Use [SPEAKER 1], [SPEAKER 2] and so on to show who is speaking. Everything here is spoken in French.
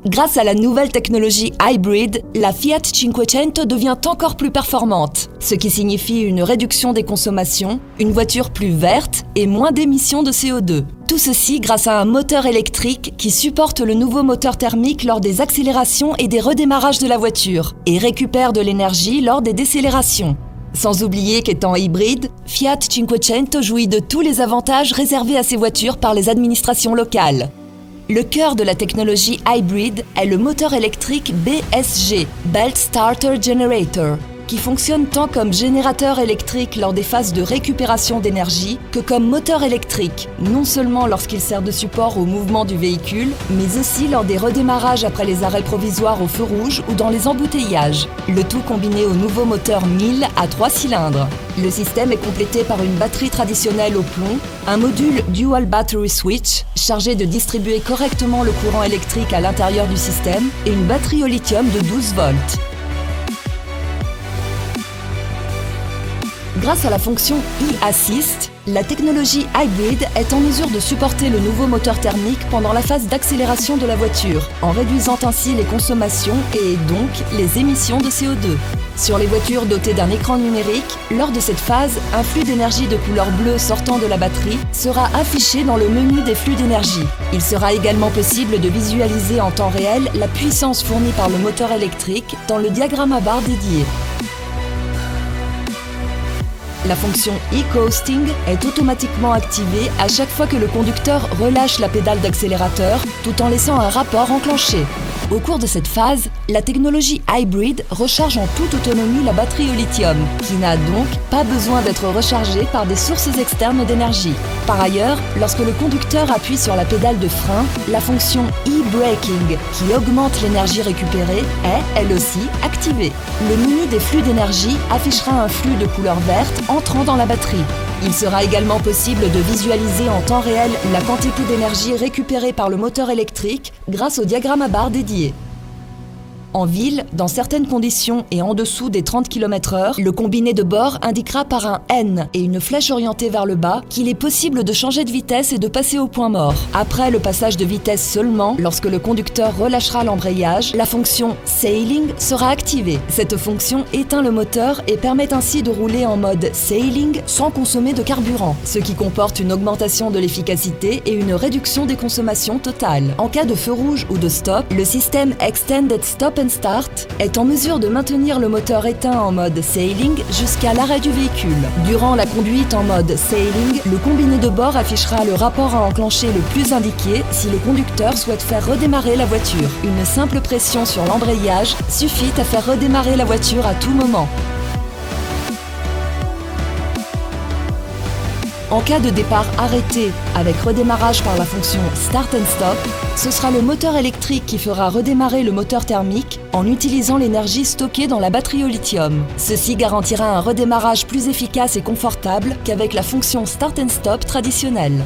[SPEAKER 1] Grâce à la nouvelle technologie Hybrid, la Fiat Cinquecento devient encore plus performante, ce qui signifie une réduction des consommations, une voiture plus verte et moins d'émissions de CO2. Tout ceci grâce à un moteur électrique qui supporte le nouveau moteur thermique lors des accélérations et des redémarrages de la voiture et récupère de l'énergie lors des décélérations. Sans oublier qu'étant hybride, Fiat Cinquecento jouit de tous les avantages réservés à ces voitures par les administrations locales. Le cœur de la technologie Hybrid est le moteur électrique BSG, Belt Starter Generator, qui fonctionne tant comme générateur électrique lors des phases de récupération d'énergie que comme moteur électrique, non seulement lorsqu'il sert de support au mouvement du véhicule, mais aussi lors des redémarrages après les arrêts provisoires au feu rouge ou dans les embouteillages. Le tout combiné au nouveau moteur 1000 à 3 cylindres. Le système est complété par une batterie traditionnelle au plomb, un module Dual Battery Switch chargé de distribuer correctement le courant électrique à l'intérieur du système et une batterie au lithium de 12 volts. Grâce à la fonction e-Assist, la technologie Hybrid est en mesure de supporter le nouveau moteur thermique pendant la phase d'accélération de la voiture, en réduisant ainsi les consommations et donc les émissions de CO2. Sur les voitures dotées d'un écran numérique, lors de cette phase, un flux d'énergie de couleur bleue sortant de la batterie sera affiché dans le menu des flux d'énergie. Il sera également possible de visualiser en temps réel la puissance fournie par le moteur électrique dans le diagramme à barre dédié. La fonction e-coasting est automatiquement activée à chaque fois que le conducteur relâche la pédale d'accélérateur tout en laissant un rapport enclenché. Au cours de cette phase, la technologie Hybrid recharge en toute autonomie la batterie au lithium, qui n'a donc pas besoin d'être rechargée par des sources externes d'énergie. Par ailleurs, lorsque le conducteur appuie sur la pédale de frein, la fonction e-braking, qui augmente l'énergie récupérée, est, elle aussi, activée. Le menu des flux d'énergie affichera un flux de couleur verte entrant dans la batterie. Il sera également possible de visualiser en temps réel la quantité d'énergie récupérée par le moteur électrique grâce au diagramme à barre dédié. En ville, dans certaines conditions et en dessous des 30 km/h, le combiné de bord indiquera par un N et une flèche orientée vers le bas qu'il est possible de changer de vitesse et de passer au point mort. Après le passage de vitesse seulement, lorsque le conducteur relâchera l'embrayage, la fonction Sailing sera activée. Cette fonction éteint le moteur et permet ainsi de rouler en mode Sailing sans consommer de carburant, ce qui comporte une augmentation de l'efficacité et une réduction des consommations totales. En cas de feu rouge ou de stop, le système Extended Stop and Start est en mesure de maintenir le moteur éteint en mode Sailing jusqu'à l'arrêt du véhicule. Durant la conduite en mode Sailing, le combiné de bord affichera le rapport à enclencher le plus indiqué si le conducteur souhaite faire redémarrer la voiture. Une simple pression sur l'embrayage suffit à faire redémarrer la voiture à tout moment. En cas de départ arrêté avec redémarrage par la fonction Start and Stop, ce sera le moteur électrique qui fera redémarrer le moteur thermique en utilisant l'énergie stockée dans la batterie au lithium. Ceci garantira un redémarrage plus efficace et confortable qu'avec la fonction Start and Stop traditionnelle.